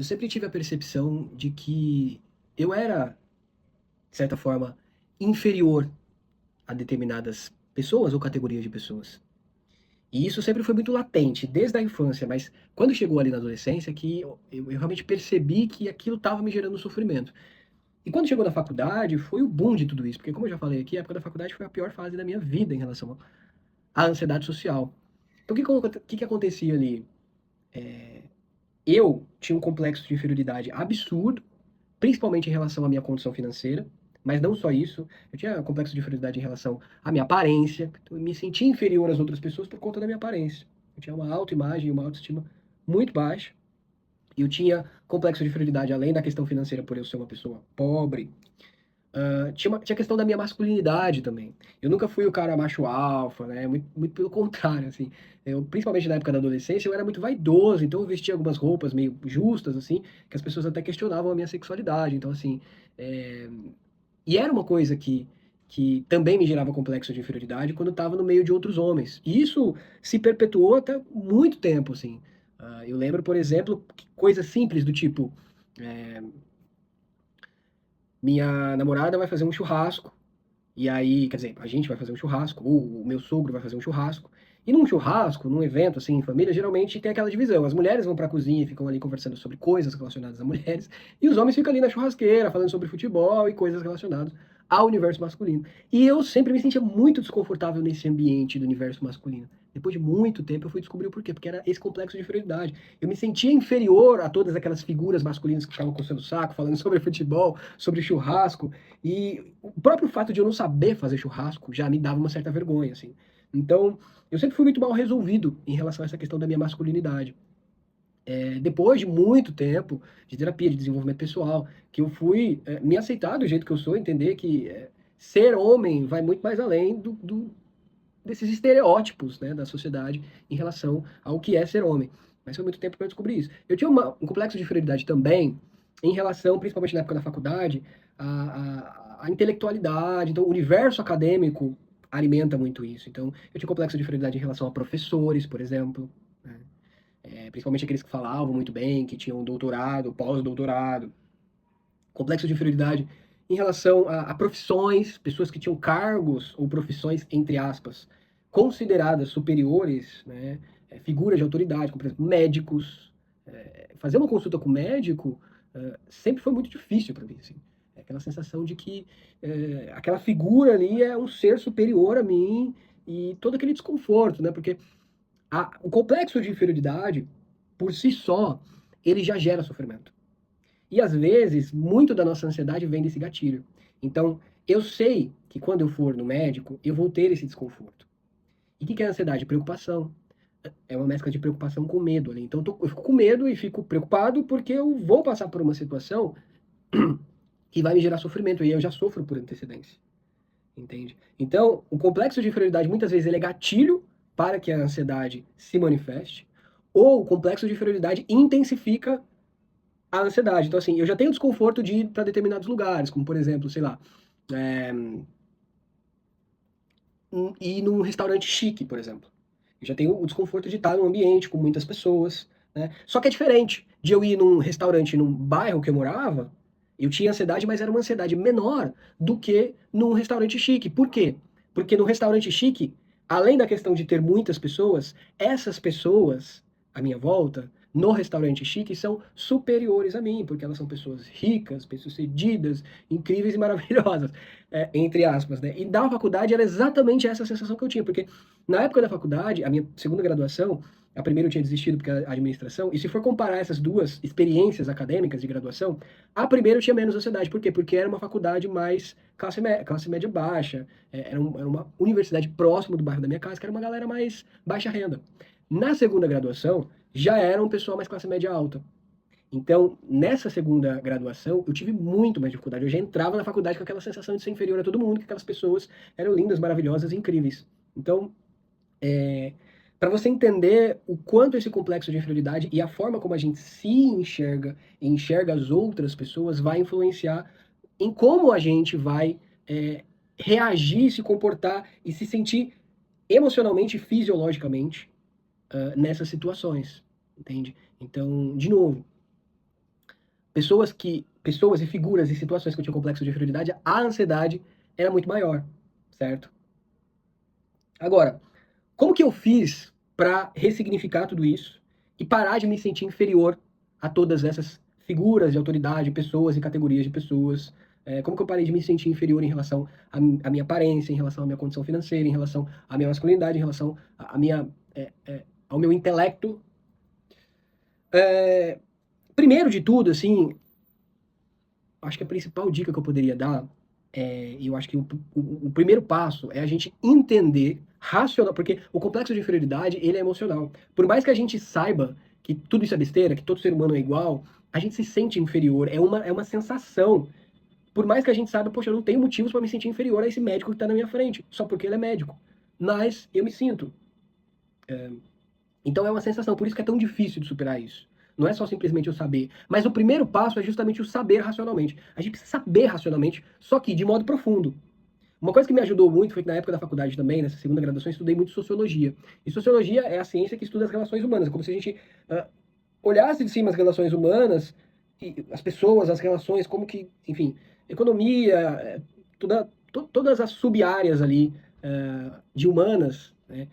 eu sempre tive a percepção de que eu era, de certa forma, inferior a determinadas pessoas ou categorias de pessoas. E isso sempre foi muito latente, desde a infância, mas quando chegou ali na adolescência, que eu realmente percebi que aquilo estava me gerando sofrimento. E quando chegou na faculdade, foi o boom de tudo isso, porque como eu já falei aqui, a época da faculdade foi a pior fase da minha vida em relação à ansiedade social. Então o que acontecia ali? Eu tinha um complexo de inferioridade absurdo, principalmente em relação à minha condição financeira, mas não só isso, eu tinha complexo de inferioridade em relação à minha aparência, então eu me sentia inferior às outras pessoas por conta da minha aparência. Eu tinha uma autoimagem e uma autoestima muito baixa, e eu tinha complexo de inferioridade além da questão financeira por eu ser uma pessoa pobre. Tinha a questão da minha masculinidade também. Eu nunca fui o cara macho alfa, né? Muito pelo contrário, assim. Eu, principalmente na época da adolescência, eu era muito vaidoso, então eu vestia algumas roupas meio justas, assim, que as pessoas até questionavam a minha sexualidade. Então, assim, é... e era uma coisa que também me gerava complexo de inferioridade quando eu estava no meio de outros homens. E isso se perpetuou até muito tempo, assim. Eu lembro, por exemplo, coisas simples do tipo... é, minha namorada vai fazer um churrasco. E aí, quer dizer, a gente vai fazer um churrasco, ou o meu sogro vai fazer um churrasco. E num churrasco, num evento assim, em família, geralmente tem aquela divisão. As mulheres vão para a cozinha e ficam ali conversando sobre coisas relacionadas a mulheres, e os homens ficam ali na churrasqueira, falando sobre futebol e coisas relacionadas ao universo masculino. E eu sempre me sentia muito desconfortável nesse ambiente do universo masculino. Depois de muito tempo eu fui descobrir o porquê, porque era esse complexo de inferioridade. Eu me sentia inferior a todas aquelas figuras masculinas que ficavam coçando o saco, falando sobre futebol, sobre churrasco, e o próprio fato de eu não saber fazer churrasco já me dava uma certa vergonha, assim. Então, eu sempre fui muito mal resolvido em relação a essa questão da minha masculinidade. Depois de muito tempo de terapia, de desenvolvimento pessoal, que eu fui me aceitar do jeito que eu sou, entender que ser homem vai muito mais além desses estereótipos, né, da sociedade em relação ao que é ser homem. Mas foi muito tempo para eu descobrir isso. Eu tinha um complexo de inferioridade também em relação, principalmente na época da faculdade, à intelectualidade. Então, o universo acadêmico alimenta muito isso. Então, eu tinha complexo de inferioridade em relação a professores, por exemplo, né? Principalmente aqueles que falavam muito bem, que tinham doutorado, pós-doutorado. Complexo de inferioridade em relação a profissões, pessoas que tinham cargos ou profissões, entre aspas, consideradas superiores, né, figuras de autoridade, como por exemplo médicos. Fazer uma consulta com o médico sempre foi muito difícil para mim. Assim. Aquela sensação de que aquela figura ali é um ser superior a mim e todo aquele desconforto, né? Porque o complexo de inferioridade, por si só, ele já gera sofrimento. E às vezes, muito da nossa ansiedade vem desse gatilho. Então, eu sei que quando eu for no médico, eu vou ter esse desconforto. E o que é ansiedade? Preocupação. É uma mescla de preocupação com medo ali. Então, eu fico com medo e fico preocupado porque eu vou passar por uma situação que vai me gerar sofrimento. E eu já sofro por antecedência. Entende? Então, o complexo de inferioridade, muitas vezes, ele é gatilho para que a ansiedade se manifeste. Ou o complexo de inferioridade intensifica a ansiedade. Então, assim, eu já tenho desconforto de ir para determinados lugares, como por exemplo, sei lá, é, ir num restaurante chique, por exemplo. Eu já tenho o desconforto de estar num ambiente com muitas pessoas, né? Só que é diferente de eu ir num restaurante num bairro que eu morava, eu tinha ansiedade, mas era uma ansiedade menor do que num restaurante chique. Por quê? Porque no restaurante chique, além da questão de ter muitas pessoas, essas pessoas à minha volta, no restaurante chique, são superiores a mim, porque elas são pessoas ricas, bem-sucedidas, incríveis e maravilhosas, entre aspas, né? E da faculdade era exatamente essa sensação que eu tinha, porque na época da faculdade, a minha segunda graduação, a primeira eu tinha desistido porque era administração, e se for comparar essas duas experiências acadêmicas de graduação, a primeira eu tinha menos ansiedade. Por quê? Porque era uma faculdade mais classe média baixa, era uma universidade próxima do bairro da minha casa, que era uma galera mais baixa renda. Na segunda graduação, já era um pessoal mais classe média alta. Então, nessa segunda graduação, eu tive muito mais dificuldade. Eu já entrava na faculdade com aquela sensação de ser inferior a todo mundo, que aquelas pessoas eram lindas, maravilhosas e incríveis. Então, para você entender o quanto esse complexo de inferioridade e a forma como a gente se enxerga e enxerga as outras pessoas vai influenciar em como a gente vai reagir, se comportar e se sentir emocionalmente e fisiologicamente nessas situações, entende? Então, de novo, pessoas e figuras e situações que eu tinha complexo de inferioridade, a ansiedade era muito maior, certo? Agora, como que eu fiz para ressignificar tudo isso e parar de me sentir inferior a todas essas figuras de autoridade, pessoas e categorias de pessoas? Como que eu parei de me sentir inferior em relação à minha aparência, em relação à minha condição financeira, em relação à minha masculinidade, em relação ao meu intelecto? Primeiro de tudo, assim, acho que a principal dica que eu poderia dar, e eu acho que o primeiro passo é a gente entender racional, porque o complexo de inferioridade, ele é emocional. Por mais que a gente saiba que tudo isso é besteira, que todo ser humano é igual, a gente se sente inferior, é uma sensação. Por mais que a gente saiba, poxa, eu não tenho motivos para me sentir inferior a esse médico que está na minha frente, só porque ele é médico. Mas eu me sinto. Então é uma sensação, por isso que é tão difícil de superar isso. Não é só simplesmente o saber. Mas o primeiro passo é justamente o saber racionalmente. A gente precisa saber racionalmente, só que de modo profundo. Uma coisa que me ajudou muito foi que na época da faculdade também, nessa segunda graduação, eu estudei muito sociologia. E sociologia é a ciência que estuda as relações humanas. É como se a gente olhasse de cima as relações humanas, e as pessoas, as relações, como que, enfim, economia, todas as sub-áreas ali de humanas, né,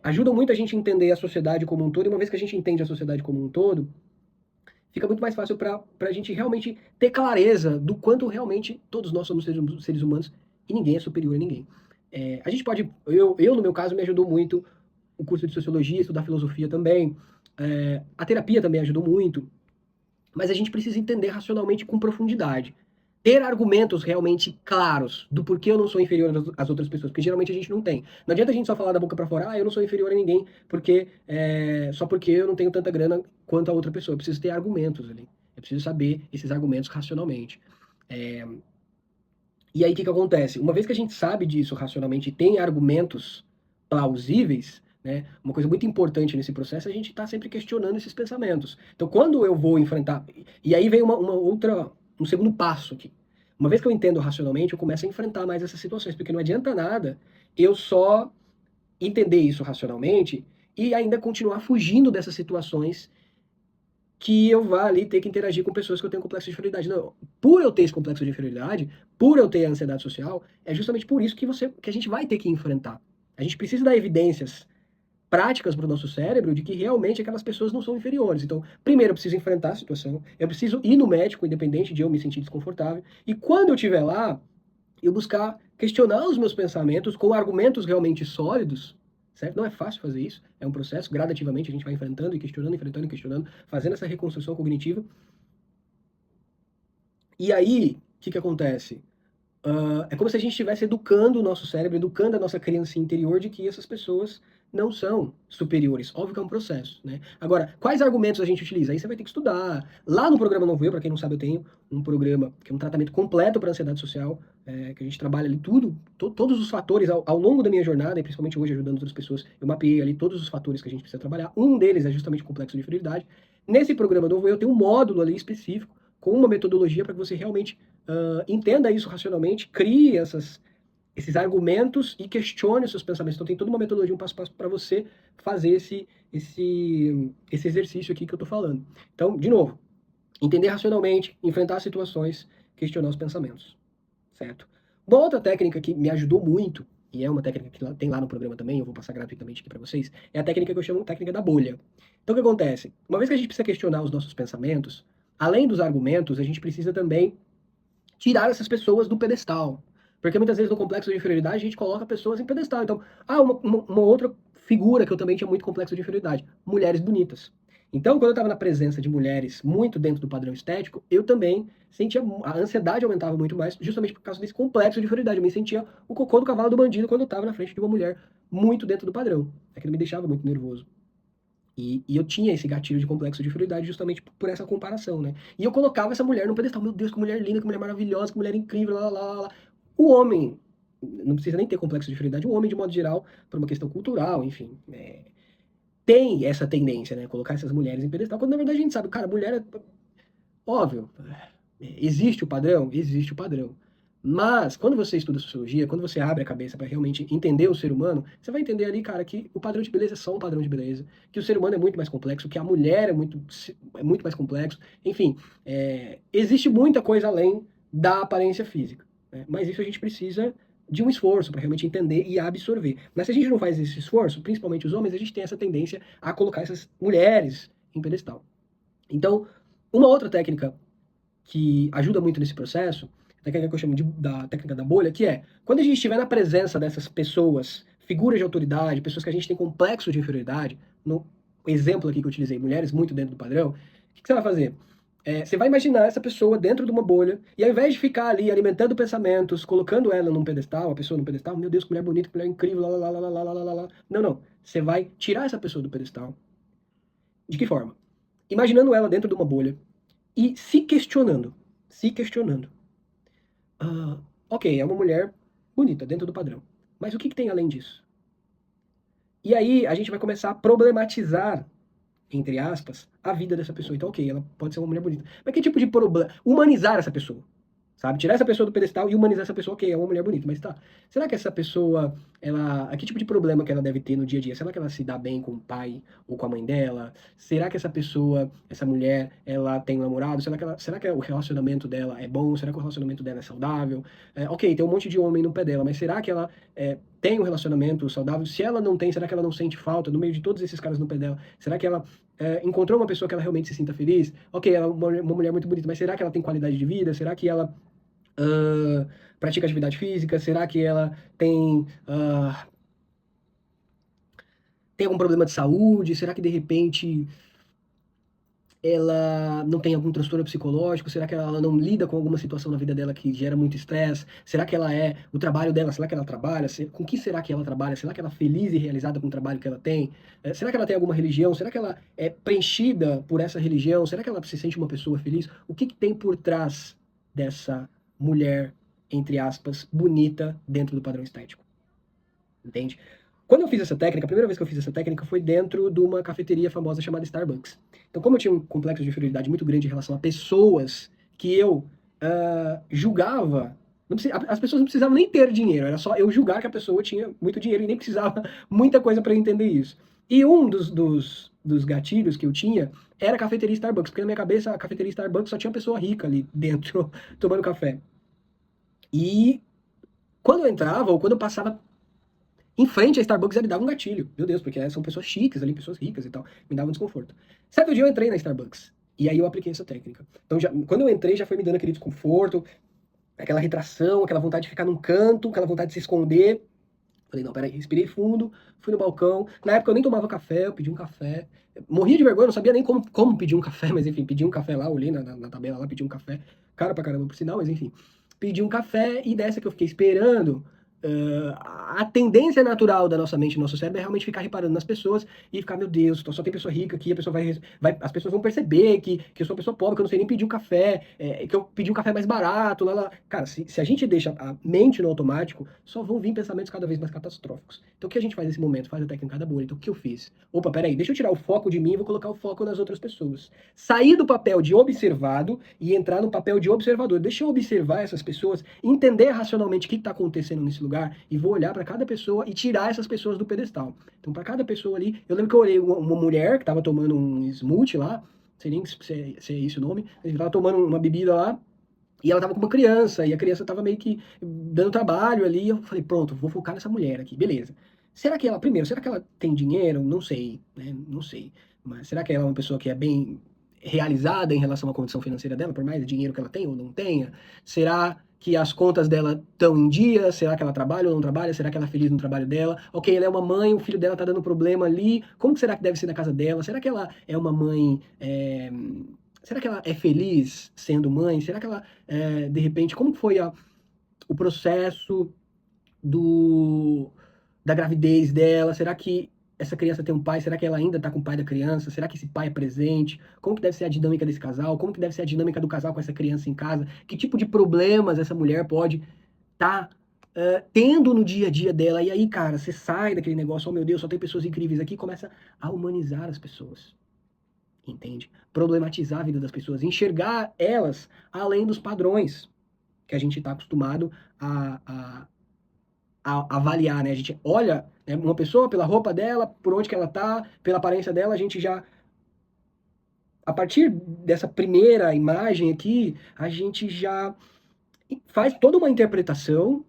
ajudam muito a gente a entender a sociedade como um todo, e uma vez que a gente entende a sociedade como um todo, fica muito mais fácil para a gente realmente ter clareza do quanto realmente todos nós somos seres humanos e ninguém é superior a ninguém. A gente pode, no meu caso, me ajudou muito o curso de sociologia, estudar filosofia também, a terapia também ajudou muito, mas a gente precisa entender racionalmente com profundidade. Ter argumentos realmente claros do porquê eu não sou inferior às outras pessoas, porque geralmente a gente não tem. Não adianta a gente só falar da boca para fora, eu não sou inferior a ninguém, só porque eu não tenho tanta grana quanto a outra pessoa. Eu preciso ter argumentos ali. Eu preciso saber esses argumentos racionalmente. E aí o que acontece? Uma vez que a gente sabe disso racionalmente e tem argumentos plausíveis, né, uma coisa muito importante nesse processo é a gente estar sempre questionando esses pensamentos. Então, quando eu vou enfrentar. E aí vem um segundo passo aqui. Uma vez que eu entendo racionalmente, eu começo a enfrentar mais essas situações, porque não adianta nada eu só entender isso racionalmente e ainda continuar fugindo dessas situações que eu vá ali ter que interagir com pessoas que eu tenho complexo de inferioridade. Não, por eu ter esse complexo de inferioridade, por eu ter a ansiedade social, é justamente por isso que a gente vai ter que enfrentar. A gente precisa dar evidências práticas para o nosso cérebro de que realmente aquelas pessoas não são inferiores. Então, primeiro eu preciso enfrentar a situação, eu preciso ir no médico, independente de eu me sentir desconfortável, e quando eu estiver lá, eu buscar questionar os meus pensamentos com argumentos realmente sólidos, certo? Não é fácil fazer isso, é um processo, gradativamente a gente vai enfrentando e questionando, enfrentando e questionando, fazendo essa reconstrução cognitiva. E aí, o que acontece? É como se a gente estivesse educando o nosso cérebro, educando a nossa criança interior de que essas pessoas não são superiores. Óbvio que é um processo, né? Agora, quais argumentos a gente utiliza? Aí você vai ter que estudar. Lá no programa Novo Eu, para quem não sabe, eu tenho um programa que é um tratamento completo para ansiedade social, que a gente trabalha ali todos os fatores ao longo da minha jornada, e principalmente hoje ajudando outras pessoas, eu mapeei ali todos os fatores que a gente precisa trabalhar. Um deles é justamente o complexo de inferioridade. Nesse programa Novo Eu, tem um módulo ali específico com uma metodologia para que você realmente entenda isso racionalmente, crie esses argumentos e questione os seus pensamentos. Então tem toda uma metodologia, um passo a passo para você fazer esse exercício aqui que eu estou falando. Então, de novo, entender racionalmente, enfrentar as situações, questionar os pensamentos, certo? Uma outra técnica que me ajudou muito, e é uma técnica que tem lá no programa também, eu vou passar gratuitamente aqui para vocês, é a técnica que eu chamo de técnica da bolha. Então o que acontece? Uma vez que a gente precisa questionar os nossos pensamentos, além dos argumentos, a gente precisa também tirar essas pessoas do pedestal. Porque muitas vezes no complexo de inferioridade a gente coloca pessoas em pedestal. Então, uma outra figura que eu também tinha muito complexo de inferioridade: mulheres bonitas. Então, quando eu estava na presença de mulheres muito dentro do padrão estético, eu também sentia. A ansiedade aumentava muito mais, justamente por causa desse complexo de inferioridade. Eu me sentia o cocô do cavalo do bandido quando eu estava na frente de uma mulher muito dentro do padrão. Aquilo me deixava muito nervoso. E eu tinha esse gatilho de complexo de inferioridade justamente por essa comparação, né? E eu colocava essa mulher no pedestal. Meu Deus, que mulher linda, que mulher maravilhosa, que mulher incrível, lá, lá, lá, lá. O homem, não precisa nem ter complexo de inferioridade, o homem, de modo geral, por uma questão cultural, enfim, tem essa tendência, né? Colocar essas mulheres em pedestal, quando na verdade a gente sabe, cara, mulher é óbvio, existe o padrão? Existe o padrão. Mas, quando você estuda sociologia, quando você abre a cabeça para realmente entender o ser humano, você vai entender ali, cara, que o padrão de beleza é só um padrão de beleza, que o ser humano é muito mais complexo, que a mulher é muito mais complexo. Enfim, existe muita coisa além da aparência física, né? Mas isso a gente precisa de um esforço para realmente entender e absorver. Mas se a gente não faz esse esforço, principalmente os homens, a gente tem essa tendência a colocar essas mulheres em pedestal. Então, uma outra técnica que ajuda muito nesse processo, a técnica que eu chamo da técnica da bolha, que é, quando a gente estiver na presença dessas pessoas, figuras de autoridade, pessoas que a gente tem complexo de inferioridade, no exemplo aqui que eu utilizei, mulheres muito dentro do padrão, o que você vai fazer? Você vai imaginar essa pessoa dentro de uma bolha, e ao invés de ficar ali alimentando pensamentos, colocando ela num pedestal, a pessoa num pedestal, meu Deus, que mulher bonita, que mulher incrível, lá, lá, lá, lá, lá, lá, lá, lá. Não, não. Você vai tirar essa pessoa do pedestal. De que forma? Imaginando ela dentro de uma bolha e se questionando. Se questionando. Ok, é uma mulher bonita, dentro do padrão. Mas o que tem além disso? E aí a gente vai começar a problematizar, entre aspas, a vida dessa pessoa. Então, ok, ela pode ser uma mulher bonita. Mas que tipo de problema? Humanizar essa pessoa. Sabe? Tirar essa pessoa do pedestal e humanizar essa pessoa, ok, é uma mulher bonita, mas tá. Será que essa pessoa, que tipo de problema que ela deve ter no dia a dia? Será que ela se dá bem com o pai ou com a mãe dela? Será que essa pessoa, essa mulher, ela tem um namorado? Será que o relacionamento dela é bom? Será que o relacionamento dela é saudável? Ok, tem um monte de homem no pé dela, mas será que ela tem um relacionamento saudável? Se ela não tem, será que ela não sente falta no meio de todos esses caras no pé dela? Será que ela encontrou uma pessoa que ela realmente se sinta feliz? Ok, ela é uma mulher muito bonita, mas será que ela tem qualidade de vida? Será que ela pratica atividade física? Será que ela tem algum problema de saúde? Será que de repente ela não tem algum transtorno psicológico? Será que ela não lida com alguma situação na vida dela que gera muito estresse? Será que o trabalho dela, será que ela trabalha? Com que será que ela trabalha? Será que ela é feliz e realizada com o trabalho que ela tem? Será que ela tem alguma religião? Será que ela é preenchida por essa religião? Será que ela se sente uma pessoa feliz? O que tem por trás dessa mulher, entre aspas, bonita dentro do padrão estético? Entende? Quando eu fiz essa técnica, a primeira vez que eu fiz essa técnica foi dentro de uma cafeteria famosa chamada Starbucks. Então, como eu tinha um complexo de inferioridade muito grande em relação a pessoas que eu julgava, as pessoas não precisavam nem ter dinheiro, era só eu julgar que a pessoa tinha muito dinheiro e nem precisava muita coisa para entender isso. E um dos gatilhos que eu tinha era a cafeteria Starbucks, porque na minha cabeça a cafeteria Starbucks só tinha pessoa rica ali dentro tomando café. E quando eu entrava ou quando eu passava em frente à Starbucks, já me dava um gatilho. Meu Deus, porque são pessoas chiques ali, pessoas ricas e tal. Me dava um desconforto. Certo dia eu entrei na Starbucks. E aí eu apliquei essa técnica. Então, quando eu entrei, já foi me dando aquele desconforto, aquela retração, aquela vontade de ficar num canto, aquela vontade de se esconder. Falei, não, peraí, respirei fundo, fui no balcão. Na época eu nem tomava café, eu pedi um café. Morria de vergonha, não sabia nem como pedir um café, mas enfim, pedi um café lá, olhei na tabela lá, pedi um café. Caro pra caramba, por sinal, mas enfim. Pedi um café e dessa que eu fiquei esperando, a tendência natural da nossa mente, do nosso cérebro é realmente ficar reparando nas pessoas e ficar, meu Deus, só tem pessoa rica aqui, a pessoa as pessoas vão perceber que eu sou uma pessoa pobre, que eu não sei nem pedir um café, que eu pedi um café mais barato, lá, lá. Cara, se a gente deixa a mente no automático, só vão vir pensamentos cada vez mais catastróficos. Então o que a gente faz nesse momento? Faz a técnica da bolha. Então o que eu fiz? Opa, peraí, deixa eu tirar o foco de mim e vou colocar o foco nas outras pessoas. Sair do papel de observado e entrar no papel de observador. Deixa eu observar essas pessoas, entender racionalmente o que está acontecendo nesse lugar e vou olhar para cada pessoa e tirar essas pessoas do pedestal. Então, para cada pessoa ali, eu lembro que eu olhei uma mulher que estava tomando um smoothie lá, não sei nem se é esse o nome, mas estava tomando uma bebida lá, e ela estava com uma criança, e a criança estava meio que dando trabalho ali, e eu falei, pronto, vou focar nessa mulher aqui, beleza. Será que ela tem dinheiro? Não sei, né? Não sei. Mas será que ela é uma pessoa que é bem realizada em relação à condição financeira dela, por mais dinheiro que ela tenha ou não tenha? Será que as contas dela estão em dia? Será que ela trabalha ou não trabalha? Será que ela é feliz no trabalho dela? Ok, ela é uma mãe, o filho dela tá dando problema ali. Como que será que deve ser na casa dela? Será que ela é uma mãe. Será que ela é feliz sendo mãe? Será que ela, de repente, como foi o processo do, da gravidez dela? Será que essa criança tem um pai? Será que ela ainda está com o pai da criança? Será que esse pai é presente? Como que deve ser a dinâmica desse casal? Como que deve ser a dinâmica do casal com essa criança em casa? Que tipo de problemas essa mulher pode estar tendo no dia a dia dela? E aí, cara, você sai daquele negócio, oh meu Deus, só tem pessoas incríveis aqui, e começa a humanizar as pessoas. Entende? Problematizar a vida das pessoas, enxergar elas além dos padrões. que a gente está acostumado a avaliar, né? A gente olha, né, uma pessoa pela roupa dela, por onde que ela tá, pela aparência dela, a gente já, a partir dessa primeira imagem aqui, a gente já faz toda uma interpretação,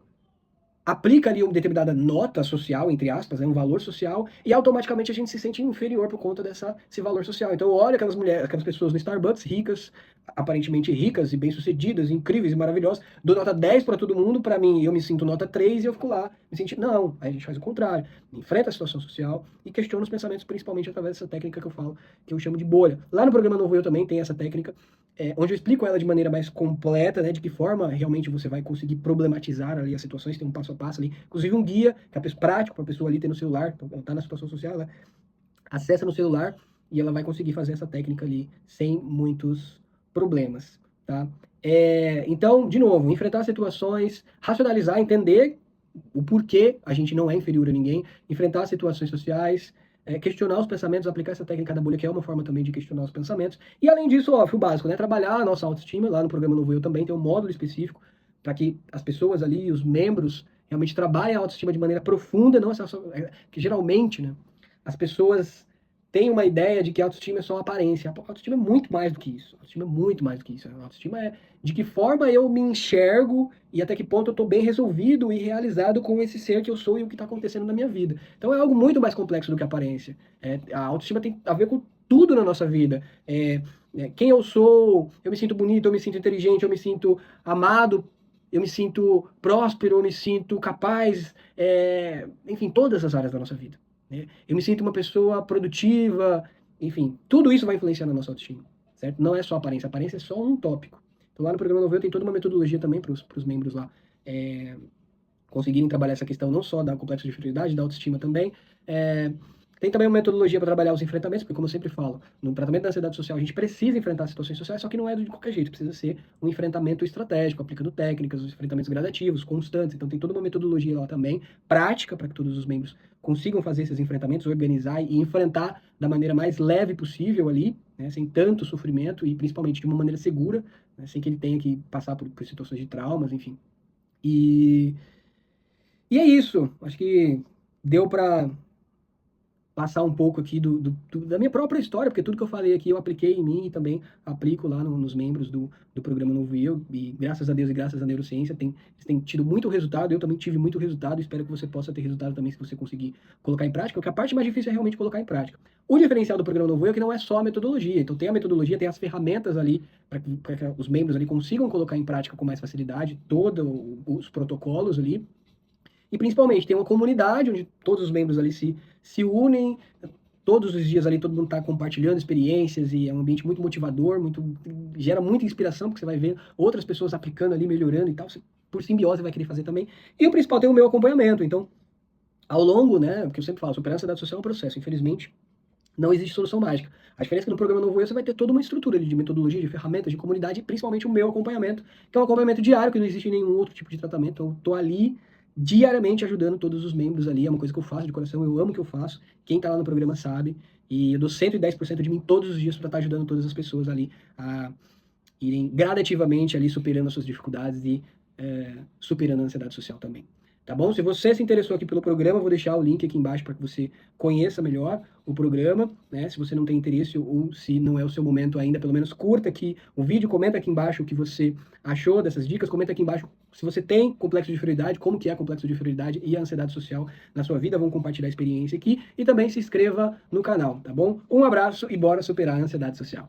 aplica ali uma determinada nota social, entre aspas, né, um valor social, e automaticamente a gente se sente inferior por conta desse valor social. Então eu olho aquelas mulheres, aquelas pessoas no Starbucks, ricas, aparentemente ricas e bem-sucedidas, incríveis e maravilhosas, dou nota 10 para todo mundo, para mim eu me sinto nota 3 e eu fico lá, me sentindo... Não, aí a gente faz o contrário, enfrenta a situação social e questiona os pensamentos, principalmente através dessa técnica que eu falo, que eu chamo de bolha. Lá no programa Novo Eu também tem essa técnica, onde eu explico ela de maneira mais completa, né, de que forma realmente você vai conseguir problematizar ali as situações, tem um passo a passo ali, inclusive um guia que é prático para a pessoa ali ter no celular, então ela está na situação social, ela acessa no celular e ela vai conseguir fazer essa técnica ali sem muitos problemas, tá? Então, de novo, enfrentar situações, racionalizar, entender o porquê a gente não é inferior a ninguém, enfrentar situações sociais, questionar os pensamentos, aplicar essa técnica da bolha, que é uma forma também de questionar os pensamentos. E além disso, ó, o básico, né? Trabalhar a nossa autoestima. Lá no programa Novo Eu também tem um módulo específico para que as pessoas ali, os membros, realmente trabalhem a autoestima de maneira profunda, não essa, que geralmente, né, as pessoas têm uma ideia de que a autoestima é só aparência. A autoestima é muito mais do que isso. A autoestima é muito mais do que isso. A autoestima é de que forma eu me enxergo e até que ponto eu estou bem resolvido e realizado com esse ser que eu sou e o que está acontecendo na minha vida. Então é algo muito mais complexo do que a aparência. A autoestima tem a ver com tudo na nossa vida. Quem eu sou, eu me sinto bonito, eu me sinto inteligente, eu me sinto amado, eu me sinto próspero, eu me sinto capaz, enfim, todas as áreas da nossa vida. Eu me sinto uma pessoa produtiva, enfim, tudo isso vai influenciar na nossa autoestima, certo? Não é só aparência, aparência é só um tópico. Então lá no programa Novo Eu tem toda uma metodologia também para os membros lá conseguirem trabalhar essa questão não só da complexo de inferioridade, da autoestima também. Tem também uma metodologia para trabalhar os enfrentamentos, porque como eu sempre falo, no tratamento da ansiedade social a gente precisa enfrentar situações sociais, só que não é de qualquer jeito, precisa ser um enfrentamento estratégico, aplicando técnicas, os enfrentamentos gradativos, constantes. Então tem toda uma metodologia lá também, prática, para que todos os membros consigam fazer esses enfrentamentos, organizar e enfrentar da maneira mais leve possível ali, né, sem tanto sofrimento e principalmente de uma maneira segura, né, sem que ele tenha que passar por situações de traumas, enfim. E é isso. Acho que deu para passar um pouco aqui da minha própria história, porque tudo que eu falei aqui eu apliquei em mim e também aplico lá nos membros do programa Novo Eu, e graças a Deus e graças à neurociência eles têm tido muito resultado, eu também tive muito resultado, espero que você possa ter resultado também se você conseguir colocar em prática, porque a parte mais difícil é realmente colocar em prática. O diferencial do programa Novo Eu é que não é só a metodologia, então tem a metodologia, tem as ferramentas ali para que os membros ali consigam colocar em prática com mais facilidade todos os protocolos ali, e principalmente tem uma comunidade onde todos os membros ali se unem, todos os dias ali todo mundo está compartilhando experiências e é um ambiente muito motivador, gera muita inspiração, porque você vai ver outras pessoas aplicando ali, melhorando e tal, você, por simbiose vai querer fazer também. E o principal tem o meu acompanhamento, então ao longo, né, porque eu sempre falo, superar a ansiedade social é um processo, infelizmente não existe solução mágica. A diferença é que no programa Novo Eu você vai ter toda uma estrutura de metodologia, de ferramentas, de comunidade e principalmente o meu acompanhamento, que é um acompanhamento diário, que não existe nenhum outro tipo de tratamento, então eu tô ali diariamente ajudando todos os membros ali, é uma coisa que eu faço de coração, eu amo o que eu faço, quem tá lá no programa sabe, e eu dou 110% de mim todos os dias para estar ajudando todas as pessoas ali a irem gradativamente ali superando as suas dificuldades e superando a ansiedade social também. Tá bom? Se você se interessou aqui pelo programa, eu vou deixar o link aqui embaixo para que você conheça melhor o programa, né? Se você não tem interesse ou se não é o seu momento ainda, pelo menos curta aqui o vídeo, comenta aqui embaixo o que você achou dessas dicas, comenta aqui embaixo se você tem complexo de inferioridade, como que é complexo de inferioridade e a ansiedade social na sua vida, vamos compartilhar a experiência aqui e também se inscreva no canal, tá bom? Um abraço e bora superar a ansiedade social.